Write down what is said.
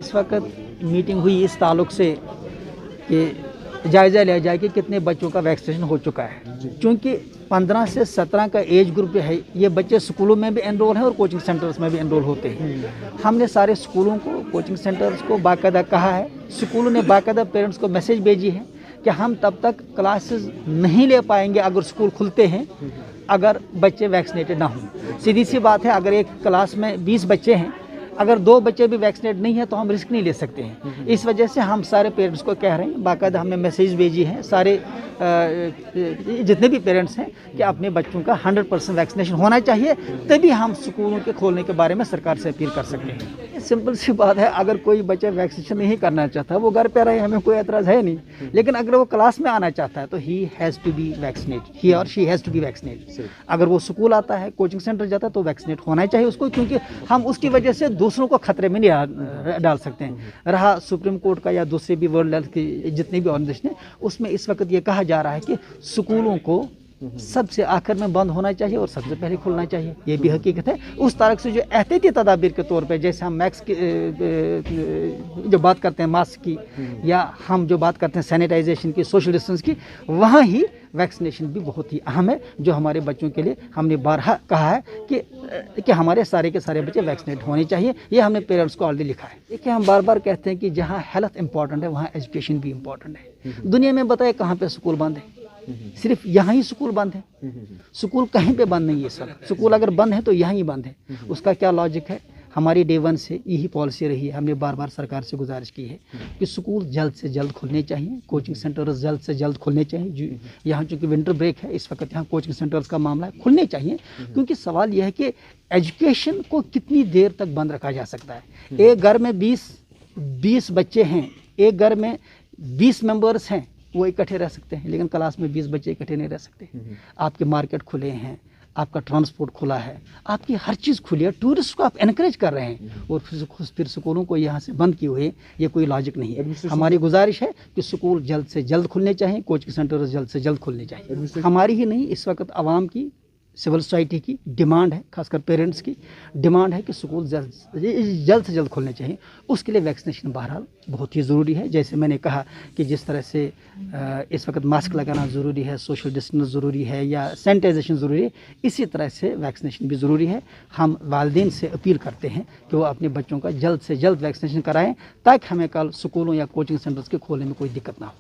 इस वक्त मीटिंग हुई इस ताल्लुक से कि जायज़ा लिया जाए कि कितने बच्चों का वैक्सीनेशन हो चुका है। क्योंकि 15 से 17 का एज ग्रुप है, ये बच्चे स्कूलों में भी एनरोल हैं और कोचिंग सेंटर्स में भी एनरोल होते हैं। हमने सारे स्कूलों को, कोचिंग सेंटर्स को बाकायदा कहा है, स्कूलों ने बाकायदा पेरेंट्स को मैसेज भेजी है कि हम तब तक क्लासेस नहीं ले पाएंगे अगर स्कूल खुलते हैं अगर बच्चे वैक्सीनेटेड ना हों। सीधी सी बात है, अगर एक क्लास में 20 बच्चे हैं, अगर 2 बच्चे भी वैक्सीनेट नहीं है तो हम रिस्क नहीं ले सकते हैं। इस वजह से हम सारे पेरेंट्स को कह रहे हैं, बाकायदा हमने मैसेज भेजी है सारे जितने भी पेरेंट्स हैं कि अपने बच्चों का 100% वैक्सीनेशन होना चाहिए, तभी हम स्कूलों के खोलने के बारे में सरकार से अपील कर सकते हैं। सिंपल सी बात है, अगर कोई बच्चा वैक्सीनेशन नहीं करना चाहता वो घर पे रहे, हमें कोई एतराज़ है नहीं। लेकिन अगर वो क्लास में आना चाहता है तो he has to be vaccinate, he और she has to be vaccinate. अगर वो स्कूल आता है, कोचिंग सेंटर जाता है तो वैक्सीनेट होना चाहिए उसको, क्योंकि हम उसकी वजह से दूसरों को खतरे में नहीं डाल सकते हैं। रहा सुप्रीम कोर्ट का या दूसरे भी वर्ल्ड हेल्थ की जितनी भी ऑर्गेनाइजेशन है, उसमें इस वक्त ये कहा जा रहा है कि स्कूलों को सबसे आखिर में बंद होना चाहिए और सबसे पहले खुलना चाहिए। ये भी हकीकत है। उस तरह से जो एहतियाती तदाबीर के तौर पे, जैसे हम मैक्स की जो बात करते हैं मास्क की, या हम जो बात करते हैं सैनिटाइजेशन की, सोशल डिस्टेंस की, वहाँ ही वैक्सीनेशन भी बहुत ही अहम है, जो हमारे बच्चों के लिए हमने बारहा कहा है कि हमारे सारे के सारे बच्चे वैक्सीनेट होने चाहिए। ये हमने पेरेंट्स को ऑलरेडी लिखा है। देखिए, हम बार बार कहते हैं कि जहाँ हेल्थ इंपॉर्टेंट है वहाँ एजुकेशन भी इम्पॉर्टेंट है। दुनिया में बताए कहाँ पे स्कूल बंद है? सिर्फ यहाँ ही स्कूल बंद है। स्कूल कहीं पे बंद नहीं है सर। स्कूल अगर बंद है तो यहाँ ही बंद है। उसका क्या लॉजिक है? हमारी डे 1 से यही पॉलिसी रही है। हमने बार बार सरकार से गुजारिश की है कि स्कूल जल्द से जल्द खुलने चाहिए, कोचिंग सेंटर्स जल्द से जल्द खुलने चाहिए। यहाँ चूँकि विंटर ब्रेक है, इस वक्त यहाँ कोचिंग सेंटर्स का मामला है, खुलने चाहिए। क्योंकि सवाल यह है कि एजुकेशन को कितनी देर तक बंद रखा जा सकता है। एक घर में 20 बच्चे हैं, एक घर में 20 मेंबर्स हैं, वो इकट्ठे रह सकते हैं, लेकिन क्लास में 20 बच्चे इकट्ठे नहीं रह सकते। आपके मार्केट खुले हैं, आपका ट्रांसपोर्ट खुला है, आपकी हर चीज़ खुली है, टूरिस्ट को आप एनकरेज कर रहे हैं और फिर स्कूलों को यहाँ से बंद किए हुए, ये कोई लॉजिक नहीं है। हमारी गुजारिश है कि स्कूल जल्द से जल्द खुलने चाहिए, कोचिंग सेंटर जल्द से जल्द खुलने चाहिए। हमारी ही नहीं, इस वक्त आवाम की, सिविल सोसाइटी की डिमांड है, खासकर पेरेंट्स की डिमांड है कि स्कूल जल्द से जल्द खुलने चाहिए। उसके लिए वैक्सीनेशन बहरहाल बहुत ही ज़रूरी है। जैसे मैंने कहा कि जिस तरह से इस वक्त मास्क लगाना ज़रूरी है, सोशल डिस्टेंस ज़रूरी है, या सैनिटाइजेशन ज़रूरी है, इसी तरह से वैक्सीनेशन भी ज़रूरी है। हम वालिदैन से अपील करते हैं कि वो अपने बच्चों का जल्द से जल्द वैक्सीनेशन कराएँ, ताकि हमें कल स्कूलों या कोचिंग सेंटर्स के खोलने में कोई दिक्कत ना हो।